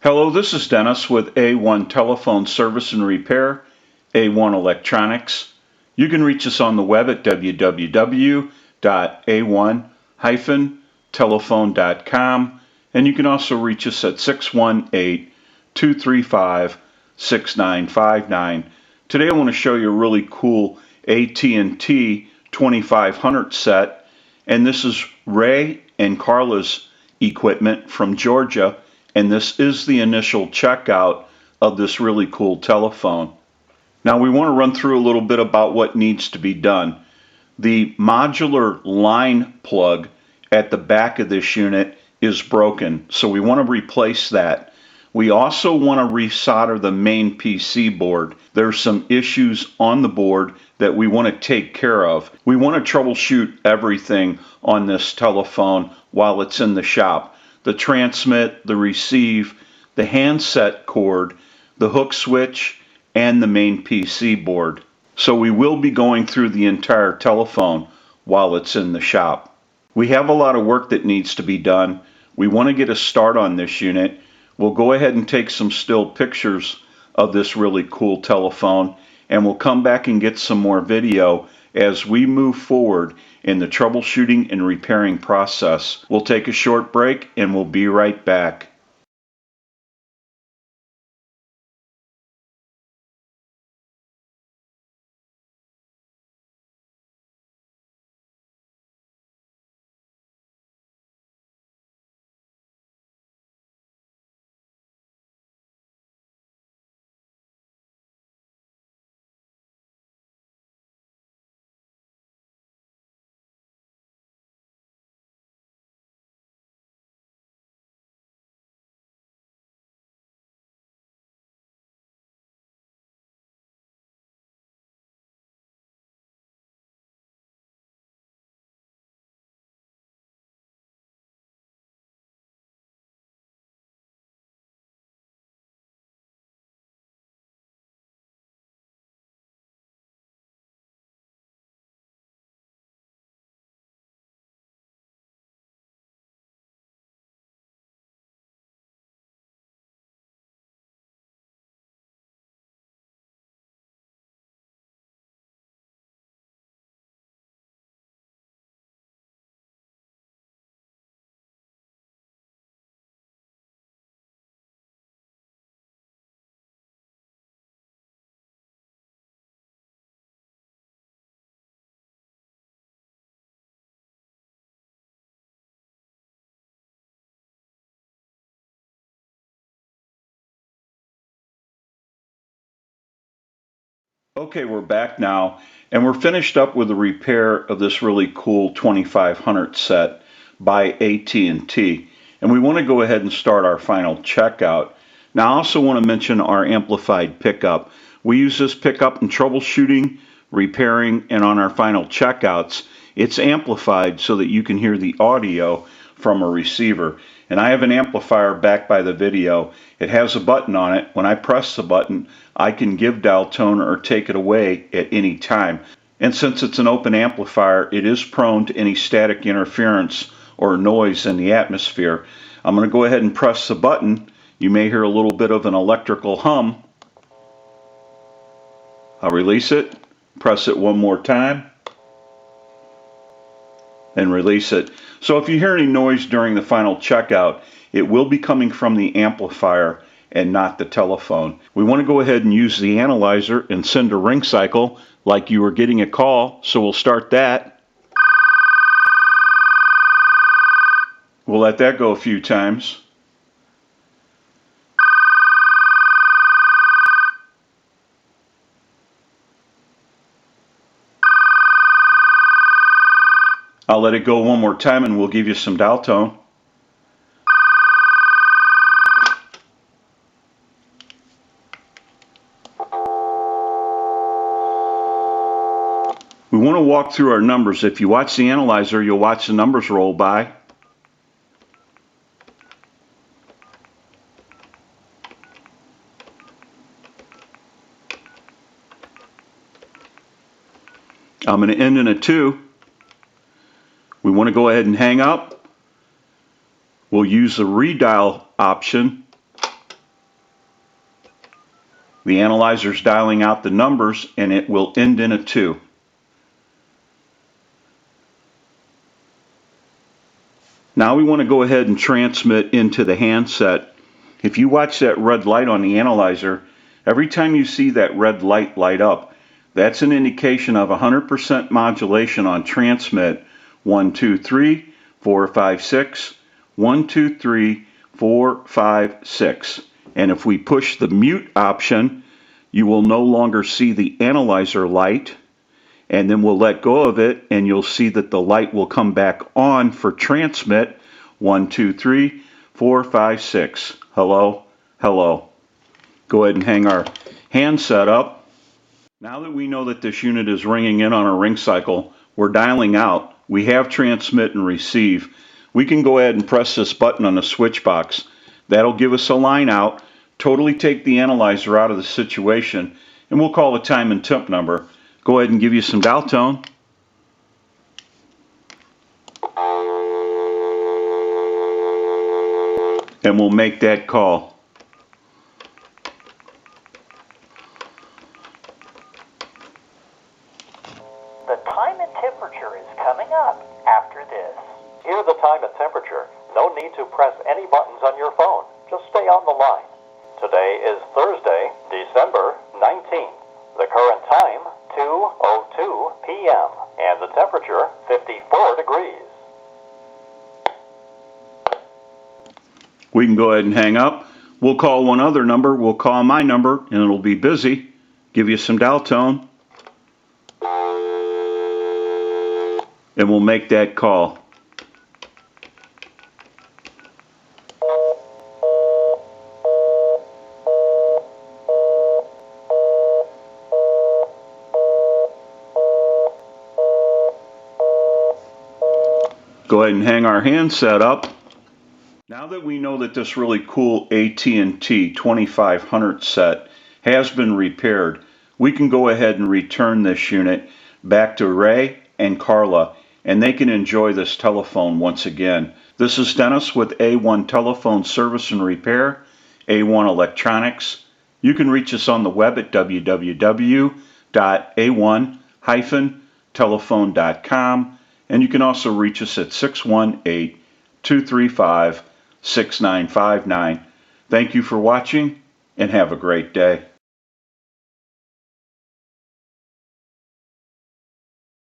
Hello, this is Dennis with A1 Telephone Service and Repair, A1 Electronics. You can reach us on the web at www.a1-telephone.com, and you can also reach us at 618-235-6959. Today I want to show you a really cool AT&T 2500 set, and this is Ray and Carla's equipment from Georgia. And this is the initial checkout of this really cool telephone. Now we want to run through a little bit about what needs to be done. The modular line plug at the back of this unit is broken, so we want to replace that. We also want to resolder the main PC board. There's some issues on the board that we want to take care of. We want to troubleshoot everything on this telephone while it's in the shop. The transmit, the receive, the handset cord, the hook switch, and the main PC board. So we will be going through the entire telephone while it's in the shop. We have a lot of work that needs to be done. We want to get a start on this unit. We'll go ahead and take some still pictures of this really cool telephone, and we'll come back and get some more video as we move forward in the troubleshooting and repairing process. We'll take a short break and we'll be right back. Okay, we're back now, and we're finished up with the repair of this really cool 2500 set by AT&T. And we want to go ahead and start our final checkout. Now, I also want to mention our amplified pickup. We use this pickup in troubleshooting, repairing, and on our final checkouts. It's amplified so that you can hear the audio from a receiver. And I have an amplifier back by the video. It has a button on it. When I press the button, I can give dial tone or take it away at any time. And since it's an open amplifier, it is prone to any static interference or noise in the atmosphere. I'm going to go ahead and press the button. You may hear a little bit of an electrical hum. I'll release it, press it one more time, and release it. So if you hear any noise during the final checkout, it will be coming from the amplifier and not the telephone. We want to go ahead and use the analyzer and send a ring cycle like you were getting a call, so we'll start that. We'll let that go a few times. I'll let it go one more time and we'll give you some dial tone. We want to walk through our numbers. If you watch the analyzer, you'll watch the numbers roll by. I'm going to end in a 2. We want to go ahead and hang up. We'll use the redial option The analyzer's dialing out the numbers and it will end in a 2. Now we want to go ahead and transmit into the handset. If you watch that red light on the analyzer, every time you see that red light light up, that's an indication of 100% modulation on transmit 1, 2, 3, 4, 5, 6, 1, 2, 3, 4, 5, 6. And if we push the mute option, you will no longer see the analyzer light, and then we'll let go of it and you'll see that the light will come back on for transmit 1, 2, 3, 4, 5, 6. Hello, hello. Go ahead and hang our handset up. Now that we know that this unit is ringing in on a ring cycle, we're dialing out. We have transmit and receive. We can go ahead and press this button on the switch box. That'll give us a line out, totally take the analyzer out of the situation, and we'll call the time and temp number. Go ahead and give you some dial tone. And we'll make that call. The time and temperature is coming up after this. Hear the time and temperature. No need to press any buttons on your phone. Just stay on the line. Today is Thursday, December 19th. The current time, 2:02 p.m. and the temperature, 54 degrees. We can go ahead and hang up. We'll call one other number. We'll call my number, and it'll be busy. Give you some dial tone. And we'll make that call. Go ahead and hang our handset up. Now that we know that this really cool AT&T 2500 set has been repaired, we can go ahead and return this unit back to Ray and Carla, and they can enjoy this telephone once again. This is Dennis with A1 Telephone Service and Repair, A1 Electronics. You can reach us on the web at www.a1-telephone.com, and you can also reach us at 618-235-6959. Thank you for watching, and have a great day.